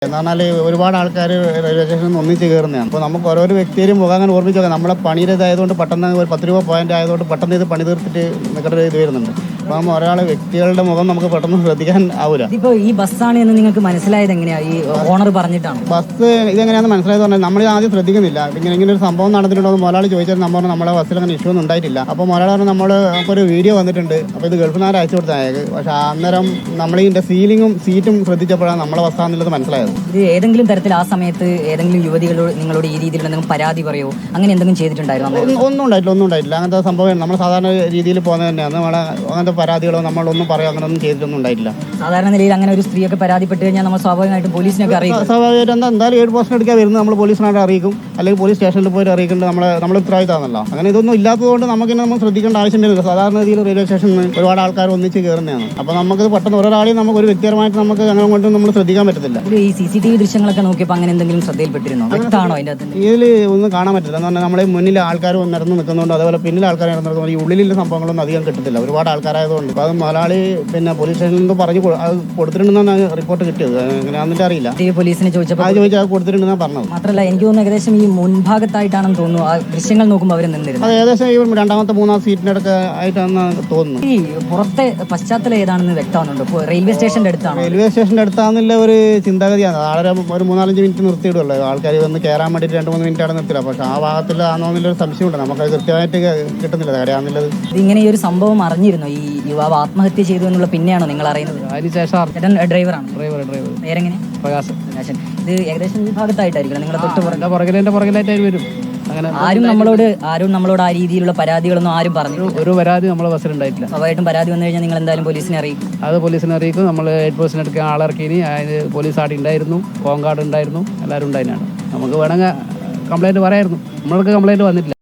എന്ന് പറഞ്ഞാൽ ഒരുപാട് ആൾക്കാർ റെയിൽവേ സ്റ്റേഷനിൽ ഒന്നിച്ച് കയറുന്നതാണ്. അപ്പോൾ നമുക്ക് ഓരോ വ്യക്തിയും മുഖം അങ്ങനെ ഓർമ്മിച്ച് നോക്കാം. നമ്മളെ പണിയുടെ ഇതായതുകൊണ്ട് പെട്ടെന്ന് ഒരു 10 രൂപ പോയിന്റ് ആയതുകൊണ്ട് പെട്ടെന്ന് ഇത് പണി തീർത്തിട്ട് നിൽക്കേണ്ട ഇത് വരുന്നുണ്ട്. അപ്പം ഒരാൾ വ്യക്തികളുടെ മുഖം നമുക്ക് പെട്ടെന്ന് ശ്രദ്ധിക്കാൻ ആവില്ല. ഇപ്പോൾ ഈ ബസ്സാണ് എന്ന് നിങ്ങൾക്ക് മനസ്സിലായത് എങ്ങനെയാണ്? ഈ ഓണർ പറഞ്ഞിട്ടാണ് ബസ് ഇതെങ്ങനെയാണെന്ന് മനസ്സിലായത് പറഞ്ഞാൽ നമ്മൾ ആദ്യം ശ്രദ്ധിക്കുന്നില്ല. ഇങ്ങനെ ഒരു സംഭവം നടന്നിട്ടുണ്ടോ എന്ന് മുതലാളി ചോദിച്ചാൽ നമ്മൾ നമ്മളെ ബസ്സിൽ അങ്ങനെ ഇഷ്യൂ ഒന്നും ഉണ്ടായിട്ടില്ല. അപ്പോൾ മുതലാളി പറഞ്ഞാൽ നമുക്കൊരു വീഡിയോ വന്നിട്ടുണ്ട്, അപ്പോൾ ഇത് ഗൾഫിനാരെ അയച്ചു കൊടുത്തായത്. പക്ഷേ അന്നേരം നമ്മൾ ഇതിൻ്റെ സീലിങ്ങും സീറ്റും ശ്രദ്ധിച്ചപ്പോഴാണ് നമ്മളെ ബസ്സാന്നുള്ളത് മനസ്സിലായത്. ഇത് ഏതെങ്കിലും തരത്തിൽ ആ സമയത്ത് ഏതെങ്കിലും യുവതികളോട് നിങ്ങളോട് ഈ രീതിയിൽ എന്തെങ്കിലും പരാതി പറയോ അങ്ങനെ എന്തെങ്കിലും ചെയ്തിട്ടുണ്ടായിരുന്നു? ഒന്നും ഉണ്ടായിട്ടില്ല. അങ്ങനത്തെ സംഭവം നമ്മൾ സാധാരണ രീതിയിൽ പോകുന്നത് തന്നെയാണ്. നമ്മളെ അങ്ങനത്തെ പരാതികളോ നമ്മളൊന്നും പറയോ അങ്ങനെ ഒന്നും ചെയ്തിട്ടൊന്നും ഉണ്ടായിട്ടില്ല. സാധാരണ നിലയിൽ അങ്ങനെ ഒരു സ്ത്രീയൊക്കെ പരാതിപ്പെട്ട് കഴിഞ്ഞാൽ നമ്മൾ സ്വാഭാവികമായിട്ടും പോലീസിനൊക്കെ അറിയിക്കും. സ്വാഭാവികമായിട്ട് എന്തായാലും 7 പോസ്റ്റ് എടുക്കാൻ വരുന്നത് നമ്മൾ പോലീസിനായിട്ട് അറിയിക്കും, അല്ലെങ്കിൽ പോലീസ് സ്റ്റേഷനിൽ പോയിട്ട് അറിയിക്കേണ്ടത് നമ്മളെ ഉത്തരവാദിത്തമാണല്ലോ. അങ്ങനെ ഇതൊന്നും ഇല്ലാത്തതുകൊണ്ട് നമുക്കിനെ നമ്മൾ ശ്രദ്ധിക്കേണ്ട ആവശ്യം വരുന്നില്ല. സാധാരണ രീതിയിൽ റെയിൽവേ സ്റ്റേഷനിൽ ഒരുപാട് ആൾക്കാർ ഒന്നിച്ച് കയറുന്നതാണ്. അപ്പോൾ നമുക്കിത് പെട്ടെന്ന് ഒരാളെയും നമുക്ക് ഒരു വ്യക്തിപരമായിട്ട് നമുക്ക് അങ്ങനെ കൊണ്ട് നമ്മൾ ശ്രദ്ധിക്കാൻ പറ്റത്തില്ല. ഈ CCTV ദൃശ്യങ്ങളൊക്കെ നോക്കിയപ്പോൾ അങ്ങനെ എന്തെങ്കിലും ശ്രദ്ധയിൽപ്പെട്ടിരുന്നോ? വ്യക്തമാണോ അതിൻ്റെ അകത്ത്? ഇതിൽ ഒന്നും കാണാൻ പറ്റില്ല. എന്ന് പറഞ്ഞാൽ നമ്മളെ മുന്നിൽ ആൾക്കാർ നിരന്ന് നിൽക്കുന്നുണ്ട്, അതേപോലെ പിന്നിൽ ആൾക്കാർ നിരന്ന് ഈ ഉള്ളിലുള്ള സംഭവങ്ങളൊന്നും അധികം കിട്ടത്തില്ല, ഒരുപാട് ആൾക്കാരായതുകൊണ്ട്. അപ്പോൾ അത് മുതലാളി പിന്നെ പോലീസ് സ്റ്റേഷനിൽ പറഞ്ഞു അത് കൊടുത്തിട്ടുണ്ടെന്നാണ് റിപ്പോർട്ട് കിട്ടിയത്. എങ്ങനെയാണെന്നിട്ട് അറിയില്ല. പോലീസിനെ ചോദിച്ചപ്പോൾ അത് കൊടുത്തിട്ടുണ്ടെന്നാണ് പറഞ്ഞത്. മാത്രമല്ല എനിക്ക് തോന്നുന്നു ഏകദേശം ഈ മുൻഭാഗത്തായിട്ടാണെന്ന് തോന്നുന്നു ആ ദൃശ്യങ്ങൾ നോക്കുമ്പോൾ അവർ നിന്നിരുന്നു. അത് ഏകദേശം ഈ രണ്ടാമത്തെ 3-ാം സീറ്റിനടുത്ത് ആയിട്ടാണ് തോന്നുന്നത്. ഈ പുറത്തെ പശ്ചാത്തലം ഏതാണെന്ന് വ്യക്തമാകുന്നുണ്ട്. ഇപ്പോൾ റെയിൽവേ സ്റ്റേഷൻ്റെ അടുത്താണ്. റെയിൽവേ സ്റ്റേഷൻ്റെ അടുത്താണെന്നുള്ള ഒരു ചിന്താഗതിയാണ്. ആളെ ഒരു 3-4 മിനിറ്റ് നിർത്തിയിടുമല്ലോ ആൾക്കാർ വന്ന് കയറാൻ വേണ്ടിയിട്ട് 2-3 മിനിറ്റ് ആണ് നിർത്തിയില്ല. പക്ഷേ ആ ഭാഗത്തിലാണെന്നുള്ളൊരു സംശയമുണ്ട്. നമുക്കത് കൃത്യമായിട്ട് കിട്ടുന്നില്ല എവിടെയാണെന്നുള്ളത്. ഇതിങ്ങനെ ഈ ഒരു സംഭവം അറിഞ്ഞിരുന്നു, ഈ യുവാവ് ആത്മഹത്യ ചെയ്തു എന്നുള്ള പിന്നെയാണോ നിങ്ങൾ അറിയുന്നത്? അതിനുശേഷം ഡ്രൈവറാണ്. ഡ്രൈവർ പേരെങ്ങനെ? പ്രകാശൻ. ഇത് ഏകദേശം ഈ ഭാഗത്തായിട്ടായിരിക്കും നിങ്ങളെ തൊട്ട് പുറകിലായിട്ട് വരും. അങ്ങനെ ആരും നമ്മളോട് ആ രീതിയിലുള്ള പരാതികളൊന്നും ആരും പറഞ്ഞു? ഒരു പരാതി നമ്മളെ ബസ്സിലുണ്ടായിട്ടില്ല. സ്വാഭാവികമായിട്ടും പരാതി വന്നു കഴിഞ്ഞാൽ നിങ്ങൾ എന്തായാലും പോലീസിനെ അറിയിക്കും. അത് പോലീസിനെ അറിയിക്കും. നമ്മൾ 8 പോസ്റ്റിന് എടുക്കാൻ ആളിറക്കിനി. അതിന് പോലീസ് ആടെ ഉണ്ടായിരുന്നു, ഹോം ഗാർഡ് ഉണ്ടായിരുന്നു, എല്ലാവരും ഉണ്ടായിരുന്നു. നമുക്ക് വേണമെങ്കിൽ കംപ്ലൈൻറ്റ് പറയായിരുന്നു. നമ്മൾക്ക് കംപ്ലൈൻറ്റ് വന്നിട്ടില്ല.